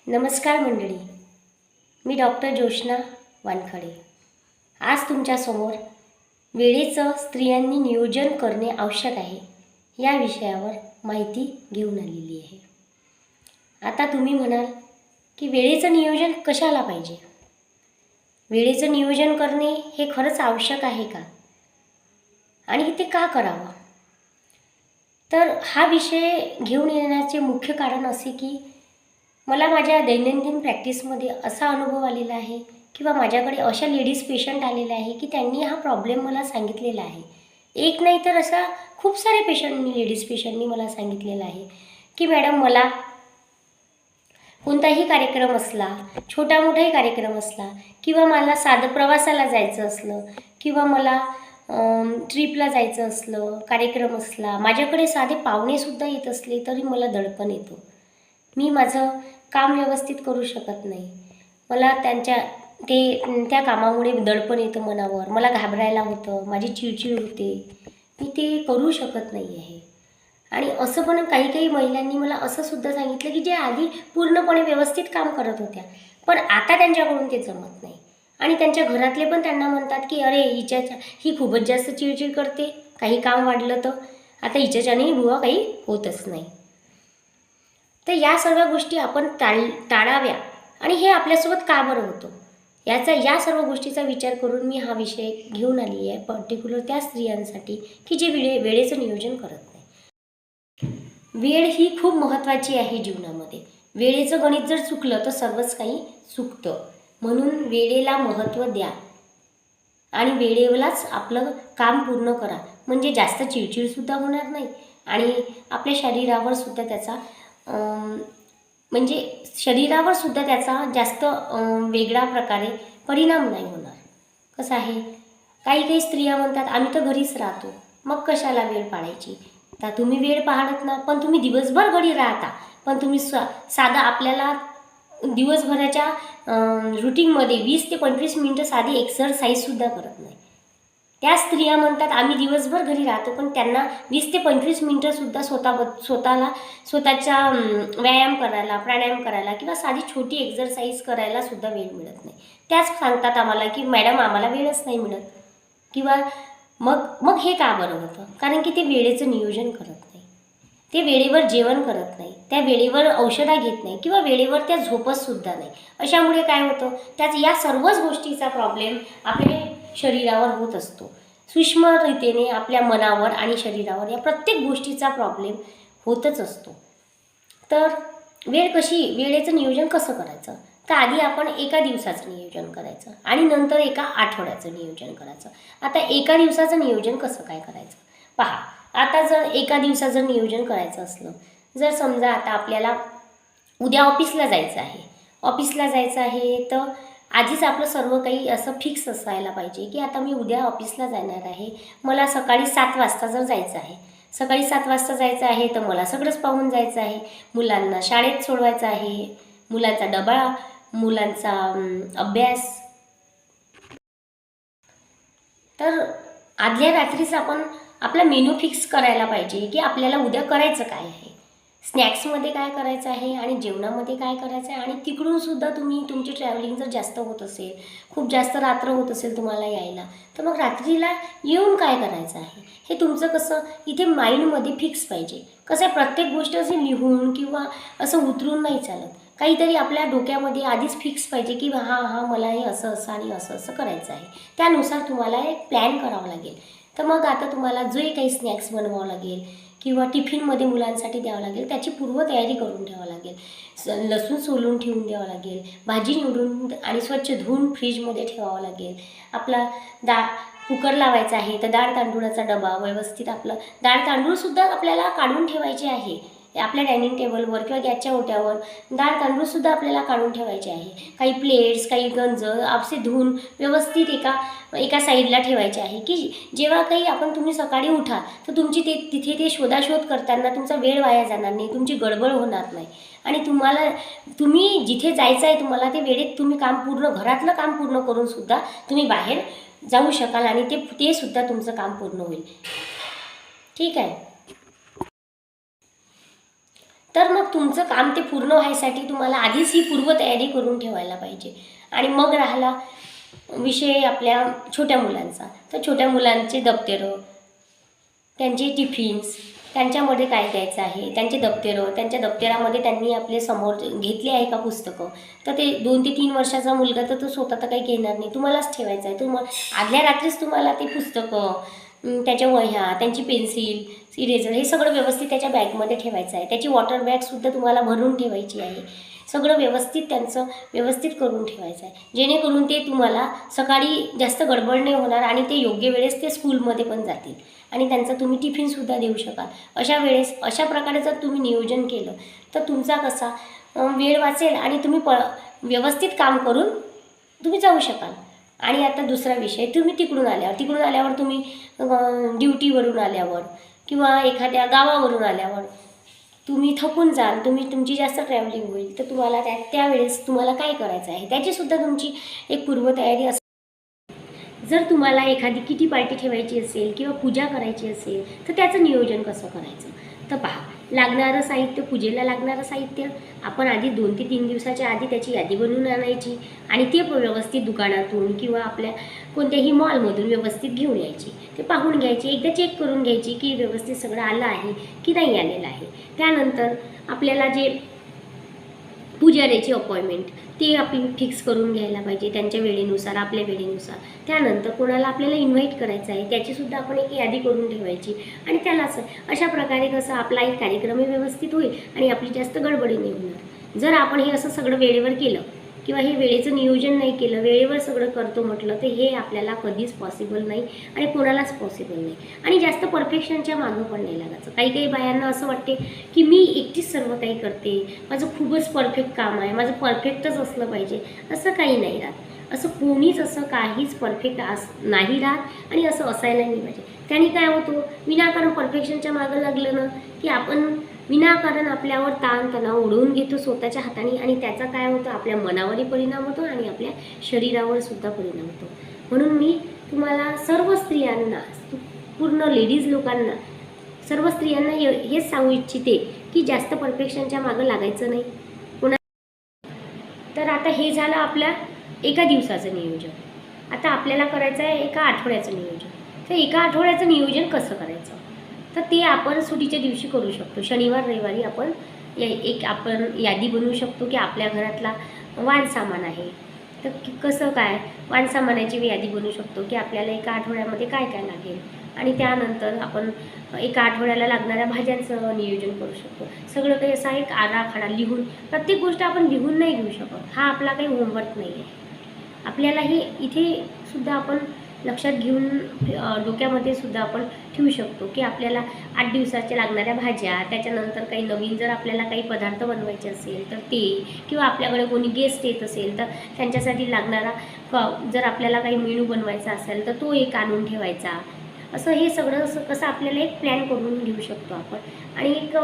नमस्कार मंडळी, मी डॉक्टर जोशना वानखडे. आज तुमच्यासमोर वेळेचं स्त्रियांनी नियोजन करणे आवश्यक आहे या विषयावर माहिती घेऊन आलेली आहे. आता तुम्ही म्हणाल की वेळेचं नियोजन कशाला पाहिजे? वेळेचं नियोजन करणे हे खरंच आवश्यक आहे का? आणि ते का करावं? तर हा विषय घेऊन येण्याचे मुख्य कारण असे की मला माझ्या दैनंदिन प्रॅक्टिसमध्ये असा अनुभव आलेला आहे किंवा माझ्याकडे अशा लेडीज पेशंट आलेले आहे की त्यांनी हा प्रॉब्लेम मला सांगितलेला आहे. एक नाही तर असा खूप सारे लेडीज पेशंटनी मला सांगितलेलं आहे की मॅडम, मला कोणताही कार्यक्रम असला, छोटा मोठाही कार्यक्रम असला किंवा मला साधं प्रवासाला जायचं असलं किंवा मला ट्रिपला जायचं असलं, कार्यक्रम असला, माझ्याकडे साधे पाहुणेसुद्धा येत असले तरी मला दडपण येतो. मी माझं काम व्यवस्थित करू शकत नाही. मला त्या कामामुळे दडपण येतं मनावर, मला घाबरायला होतं, माझी चिडचिड होते, मी ते करू शकत नाही आहे. आणि असं पण काही महिलांनी मला असं सुद्धा सांगितलं की जे आधी पूर्णपणे व्यवस्थित काम करत होत्या, पण आता त्यांच्याकडून ते जमत नाही. आणि त्यांच्या घरातले पण त्यांना म्हणतात की अरे ही खूपच जास्त चिडचिड करते, काही काम वाढलं तर आता हिच्याच्यानेही बुवा काही होतच नाही. तर या सर्व गोष्टी आपण टाळाव्या. आणि हे आपल्यासोबत का बरं होतं या सर्व गोष्टीचा विचार करून मी हा विषय घेऊन आली आहे, पर्टिक्युलर त्या स्त्रियांसाठी की जे वेळेचं नियोजन करत नाही. वेळ ही खूप महत्त्वाची आहे जीवनामध्ये. वेळेचं गणित जर चुकलं तर सर्वच काही चुकतं. म्हणून वेळेला महत्त्व द्या आणि वेळेलाच आपलं काम पूर्ण करा, म्हणजे जास्त चिडचिडसुद्धा होणार नाही आणि आपल्या शरीरावर सुद्धा त्याचा जास्त वेगळ्या प्रकारे परिणाम नाही होणार. कसं आहे, काही स्त्रिया म्हणतात आम्ही तर घरीच राहतो, मग कशाला वेळ पाळायची. तर तुम्ही वेळ पाळत ना, पण तुम्ही दिवसभर घरी राहता, पण तुम्ही साधा आपल्याला दिवसभराच्या रुटीनमध्ये 20 ते 25 मिनटं साधी एक्सरसाइजसुद्धा करत नाही. त्या स्त्रिया म्हणतात आम्ही दिवसभर घरी राहतो, पण त्यांना 20 ते 25 मिनटंसुद्धा स्वतःचा व्यायाम करायला, प्राणायाम करायला किंवा साधी छोटी एक्सरसाइज करायला सुद्धा वेळ मिळत नाही. त्याच सांगतात आम्हाला की मॅडम, आम्हाला वेळच नाही मिळत. किंवा मग हे का बरं होतं? कारण की ते वेळेचं नियोजन करत नाही, ते वेळेवर जेवण करत नाही, त्या वेळेवर औषधं घेत नाही किंवा वेळेवर त्या झोपतसुद्धा नाही. अशामुळे काय होतं, या सर्वच गोष्टीचा प्रॉब्लेम आपल्या शरीरावर होत असतो. सूक्ष्मरीतीने आपल्या मनावर आणि शरीरावर या प्रत्येक गोष्टीचा प्रॉब्लेम होतच असतो. तर वेळेचं नियोजन कसं करायचं? तर आधी आपण एका दिवसाचं नियोजन करायचं आणि नंतर एका आठवड्याचं नियोजन करायचं. आता एका दिवसाचं नियोजन कसं काय करायचं पहा. आता जर एका दिवसाचं नियोजन करायचं असलं, जर समजा आता आपल्याला उद्या ऑफिसला जायचं आहे तर आधीच आपलं सर्व काही असं फिक्स असायला पाहिजे की आता मी उद्या ऑफिसला जाणार आहे. मला सकाळी 7 वाजता जर जायचं आहे, तर मला सगळंच पाहून जायचं आहे. मुलांना शाळेत सोडवायचं आहे, मुलांचा डबा, मुलांचा अभ्यास. तर आदल्या रात्रीच आपण आपला मेनू फिक्स करायला पाहिजे की आपल्याला उद्या करायचं काय आहे, स्नॅक्समध्ये काय करायचं आहे आणि जेवणामध्ये काय करायचं आहे. आणि तिकडूनसुद्धा तुमची ट्रॅव्हलिंग जर जास्त होत असेल, खूप जास्त रात्र होत असेल तुम्हाला यायला, तर मग रात्रीला येऊन काय करायचं आहे हे तुमचं कसं इथे माइंडमध्ये फिक्स पाहिजे. कसं आहे, प्रत्येक गोष्ट अशी लिहून किंवा असं उतरून नाही चालत. काहीतरी आपल्या डोक्यामध्ये आधीच फिक्स पाहिजे की हां मला हे असं आणि असं करायचं आहे. त्यानुसार तुम्हाला एक प्लॅन करावं लागेल. तर मग आता तुम्हाला जे काही स्नॅक्स बनवावं लागेल किंवा टिफिनमध्ये मुलांसाठी द्यावं लागेल, त्याची पूर्वतयारी करून ठेवावं लागेल. लसूण सोलून ठेवून द्यावं लागेल, भाजी निवडून आणि स्वच्छ धुवून फ्रीजमध्ये ठेवावं लागेल. आपला कुकर लावायचा आहे तर डाळ तांदूळाचा डबा व्यवस्थित, आपलं डाळ तांदूळसुद्धा आपल्याला काढून ठेवायचे आहे. आपल्या डायनिंग टेबलवर किंवा गॅसच्या ओट्यावर डाळ तांदूळसुद्धा आपल्याला काढून ठेवायचे आहे. काही प्लेट्स, काही गंज आपसे धुवून व्यवस्थित एका साईडला ठेवायचे आहे की जेव्हा तुम्ही सकाळी उठा तर तुमची तिथे ते शोधाशोध करताना तुमचा वेळ वाया जाणार नाही, तुमची गडबड होणार नाही आणि तुम्ही जिथे जायचं आहे तुम्हाला ते वेळेत तुम्ही घरातलं काम पूर्ण करून सुद्धा तुम्ही बाहेर जाऊ शकाल आणि ते सुद्धा तुमचं काम पूर्ण होईल. ठीक आहे. तर मग तुमचं काम ते पूर्ण व्हायसाठी तुम्हाला आधीच ही पूर्वतयारी करून ठेवायला पाहिजे. आणि मग राहिला विषय आपल्या छोट्या मुलांचा, तर छोट्या मुलांचे दप्तरं, त्यांचे टिफिन्स, त्यांच्यामध्ये काय द्यायचं आहे, त्यांचे दप्तरं, त्यांच्या दप्तरामध्ये त्यांनी आपले समोर घेतले आहे का पुस्तकं. तर ते 2 ते 3 वर्षाचा मुलगा तर तो स्वतः तर काही घेणार नाही, तुम्हालाच ठेवायचं आहे. आदल्या रात्रीच तुम्हाला ते पुस्तकं, त्याच्या वह्या, त्यांची पेन्सिल, इरेझर हे सगळं व्यवस्थित त्याच्या बॅगमध्ये ठेवायचं आहे. त्याची वॉटर बॅगसुद्धा तुम्हाला भरून ठेवायची आहे. सगळं व्यवस्थित त्यांचं व्यवस्थित करून ठेवायचं आहे, जेणेकरून ते तुम्हाला सकाळी जास्त गडबड नाही होणार आणि ते योग्य वेळेस ते स्कूलमध्ये पण जातील आणि त्यांचा तुम्ही टिफिनसुद्धा देऊ शकाल. अशा वेळेस अशा प्रकारे जर तुम्ही नियोजन केलं तर तुमचा कसा वेळ वाचेल आणि तुम्ही व्यवस्थित काम करून तुम्ही जाऊ शकाल. आणि आता दुसरा विषय, तुम्ही तिकडून आल्यावर तुम्ही ड्युटीवरून आल्यावर किंवा एखाद्या गावावरून आल्यावर तुम्ही थकून जाल, तुमची जास्त ट्रॅव्हलिंग होईल, तर तुम्हाला त्यावेळेस तुम्हाला काय करायचं आहे त्याचीसुद्धा तुमची एक पूर्वतयारी असते. जर तुम्हाला एखादी किटी पार्टी ठेवायची असेल किंवा पूजा करायची असेल तर त्याचं नियोजन कसं करायचं. तर पहा, लागणारं साहित्य, पूजेला लागणारं साहित्य आपण आधी 2 ते 3 दिवसाच्या आधी त्याची यादी बनवून आणायची आणि ते व्यवस्थित दुकानातून किंवा आपल्या कोणत्याही मॉलमधून व्यवस्थित घेऊन यायची. ते पाहून घ्यायची, एकदा चेक करून घ्यायची की व्यवस्थित सगळं आलं आहे की नाही आलेलं आहे. त्यानंतर आपल्याला जे पुजाऱ्याची अपॉइंटमेंट ते आपण फिक्स करून घ्यायला पाहिजे, त्यांच्या वेळेनुसार, आपल्या वेळेनुसार. त्यानंतर कोणाला आपल्याला इन्व्हाइट करायचं आहे त्याचीसुद्धा आपण एक यादी करून ठेवायची आणि त्यालाच अशा प्रकारे कसं आपला एक कार्यक्रमही व्यवस्थित होईल आणि आपली जास्त गडबडी नाही होणार. जर आपण हे असं सगळं वेळेवर केलं किंवा हे वेळेचं नियोजन नाही केलं, वेळेवर सगळं करतो म्हटलं, तर हे आपल्याला कधीच पॉसिबल नाही आणि कोणालाच पॉसिबल नाही. आणि जास्त परफेक्शनच्या मागं पण नाही लागायचं. काही बायांना असं वाटते की मी एकटीच सर्व काही करते, माझं खूपच परफेक्ट काम आहे, माझं परफेक्टच असलं पाहिजे. असं काही नाही राहत. असं कोणीच असं काहीच परफेक्ट नाही राहत आणि असं असायला नाही पाहिजे. त्याने काय होतं, विनाकारण परफेक्शनच्या मागं लागलं ना की आपण विनाकारण आपल्यावर ताणतणाव ओढवून घेतो स्वतःच्या हाताने आणि त्याचा काय होतं, आपल्या मनावरही परिणाम होतो आणि आपल्या शरीरावर सुद्धा परिणाम होतो. म्हणून मी तुम्हाला सर्व स्त्रियांना, पूर्ण लेडीज लोकांना, सर्व स्त्रियांना हेच सांगू इच्छिते की जास्त परफेक्शनच्या मागं लागायचं नाही. तर आता हे झालं आपल्या एका दिवसाचं नियोजन. आता आपल्याला करायचं आहे एका आठवड्याचं नियोजन. तर एका आठवड्याचं नियोजन कसं करायचं, तर ते आपण सुट्टीच्या दिवशी करू शकतो. शनिवार रविवारी आपण आपण यादी बनवू शकतो की आपल्या घरातला वाण सामान आहे, तर कसं काय वाण सामानाची यादी बनवू शकतो की आपल्याला एका आठवड्यामध्ये काय काय लागेल आणि त्यानंतर आपण एका आठवड्याला लागणाऱ्या भाज्यांचं नियोजन करू शकतो. सगळं काही असा एक आराखडा लिहून, प्रत्येक गोष्ट आपण लिहून नाही घेऊ शकत, हा आपला काही होमवर्क नाही आहे. आपल्याला हे इथे सुद्धा आपण लक्षात घेऊन डोक्यामध्ये सुद्धा आपण ठेवू शकतो की आपल्याला 8 दिवसाच्या लागणाऱ्या भाज्या, त्याच्यानंतर काही नवीन जर आपल्याला काही पदार्थ बनवायचे असेल तर ते, किंवा आपल्याकडे कोणी गेस्ट येत असेल तर त्यांच्यासाठी लागणारा जर आपल्याला काही मेनू बनवायचा असेल तर तो एक आणून ठेवायचा. असं हे सगळं कसं आपल्याला एक प्लॅन करून घेऊ शकतो आपण आणि एक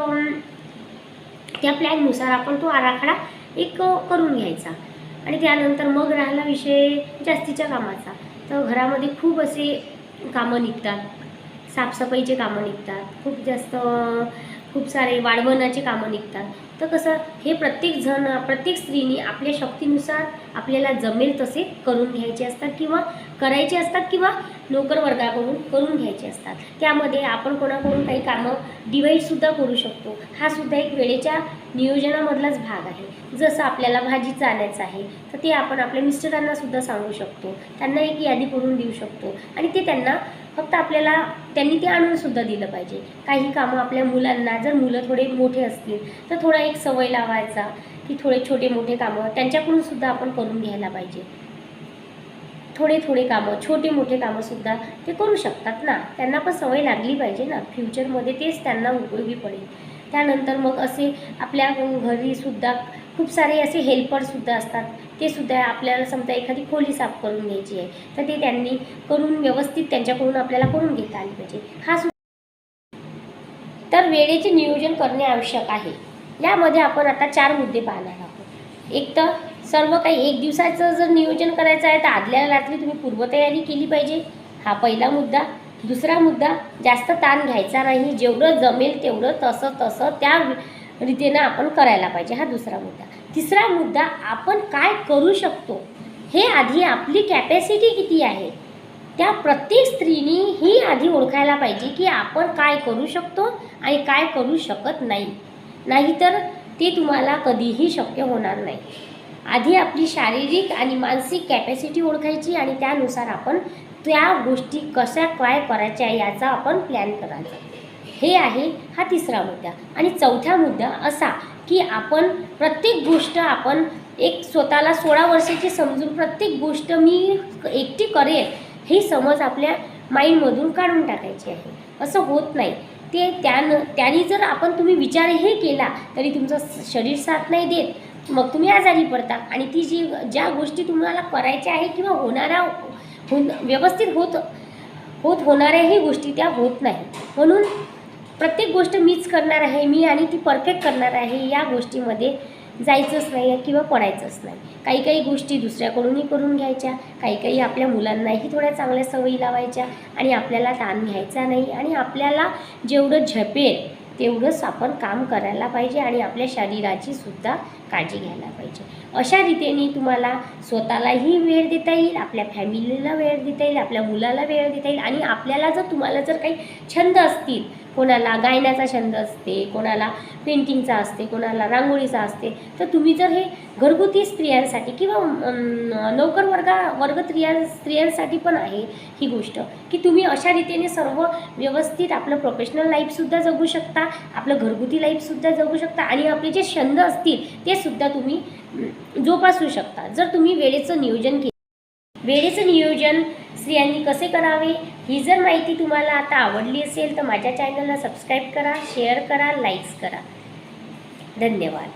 त्या प्लॅननुसार आपण तो आराखडा एक करून घ्यायचा. आणि त्यानंतर मग राहिला विषय जास्तीच्या कामाचा. तर घरामध्ये खूप असे कामं निघतात, साफसफाईचे कामं निघतात, खूप सारे वाळवणाचे कामं निघतात. तर कसं हे प्रत्येक स्त्रीने आपल्या शक्तीनुसार आपल्याला जमेल तसे करून घ्यायचे असतात किंवा करायचे असतात किंवा नोकर वर्गाकडून करून घ्यायचे असतात. त्यामध्ये आपण कोणाकडून काही कामं डिवाईडसुद्धा करू शकतो. हा सुद्धा एक वेळेच्या नियोजनामधलाच भाग आहे. जसं आपल्याला भाजीचं आणायचं आहे तर ते आपण आपल्या मिस्टरांनासुद्धा सांगू शकतो, त्यांना एक यादी करून देऊ शकतो आणि ते त्यांना फक्त त्यांनी ते आणूनसुद्धा दिलं पाहिजे. काही कामं आपल्या मुलांना, जर मुलं थोडे मोठे असतील तर थोडा एक सवय लावायचा की थोडे छोटे मोठे कामं त्यांच्याकडून सुद्धा आपण करून घ्यायला पाहिजे. थोडे कामं, छोटे मोठे कामंसुद्धा ते करू शकतात ना, त्यांना पण सवय लागली पाहिजे ना, फ्युचरमध्ये तेच त्यांना उपयोगी पडेल. त्यानंतर मग असे आपल्या घरीसुद्धा खूप सारे असे हेल्परसुद्धा असतात, ते सुद्धा आपल्याला समजा एखादी खोली साफ करून घ्यायची आहे तर ते त्यांनी करून व्यवस्थित त्यांच्याकडून आपल्याला करून घेता आली पाहिजे. तर वेळेचे नियोजन करणे आवश्यक आहे. यामध्ये आपण आता 4 मुद्दे पाहणार आहोत. एक तर सर्व काही एक दिवसाचं जर नियोजन करायचं आहे तर आदल्या रात्री तुम्ही पूर्वतयारी केली पाहिजे, हा पहिला मुद्दा. दुसरा मुद्दा, जास्त ताण घ्यायचा नाही, जेवढं जमेल तेवढं तसं त्या रीतीनं आपण करायला पाहिजे, हा दुसरा मुद्दा. तिसरा मुद्दा, आपण काय करू शकतो हे आधी आपली कॅपॅसिटी किती आहे त्या प्रत्येक स्त्रीनी ही आधी ओळखायला पाहिजे की आपण काय करू शकतो आणि काय करू शकत नाही. नाहीतर ते तुम्हाला कधीही शक्य होणार नाही. आधी आपली शारीरिक आणि मानसिक कॅपॅसिटी ओळखायची आणि त्यानुसार आपण त्या गोष्टी कशा काय करायच्या याचा आपण प्लॅन करायचा. हे आहे हा तिसरा मुद्दा. आणि चौथा मुद्दा असा की आपण प्रत्येक गोष्ट आपण एक स्वतःला 16 वर्षाची समजून प्रत्येक गोष्ट मी एकटी करेल ही समज आपल्या माइंडमधून काढून टाकायची आहे. असं होत नाही. ते त्यांनी जर आपण तुम्ही विचारही केला तरी तुमचं शरीर साथ नाही देत, मग तुम्ही आजारी पडता आणि ती ज्या गोष्टी तुम्हाला करायच्या आहे किंवा व्यवस्थित होणाऱ्याही गोष्टी त्या होत नाही. म्हणून प्रत्येक गोष्ट मीच करणार आहे, मी आणि ती परफेक्ट करणार आहे या गोष्टीमध्ये जायचंच नाही किंवा पडायचंच नाही. काही गोष्टी दुसऱ्याकडूनही करून घ्यायच्या, काही आपल्या मुलांनाही थोड्या चांगल्या सवयी लावायच्या आणि आपल्याला ताण घ्यायचा नाही आणि आपल्याला जेवढं झेपेल तेवढंच आपण काम करायला पाहिजे आणि आपल्या शरीराची सुद्धा काळजी घ्यायला पाहिजे. अशा रीतीने तुम्हाला स्वतःलाही वेळ देता येईल, आपल्या फॅमिलीला वेळ देता येईल, आपल्या मुलाला वेळ देता येईल आणि आपल्याला तुम्हाला जर काही छंद असतील, कोणाला गायनाचा छंद असते, कोणाला पेंटिंगचा असते, कोणाला रांगोळीचा असते, तर तुम्ही जर हे घरगुती स्त्रियांसाठी किंवा नोकर वर्ग स्त्रियांसाठी पण आहे ही गोष्ट की तुम्ही अशा रीतीने सर्व व्यवस्थित आपलं प्रोफेशनल लाईफसुद्धा जगू शकता, आपलं घरगुती लाईफसुद्धा जगू शकता आणि आपले जे छंद असतील ते सुद्धा तुम्ही जोपासू शकता जर तुम्ही वेळेचं नियोजन केलं. वेळेचं नियोजन स्त्रियांनी कसे करावे ही जर माहिती तुम्हाला आता आवडली असेल तर माझ्या चॅनलला सबस्क्राईब करा, शेअर करा, लाईक्स करा. धन्यवाद.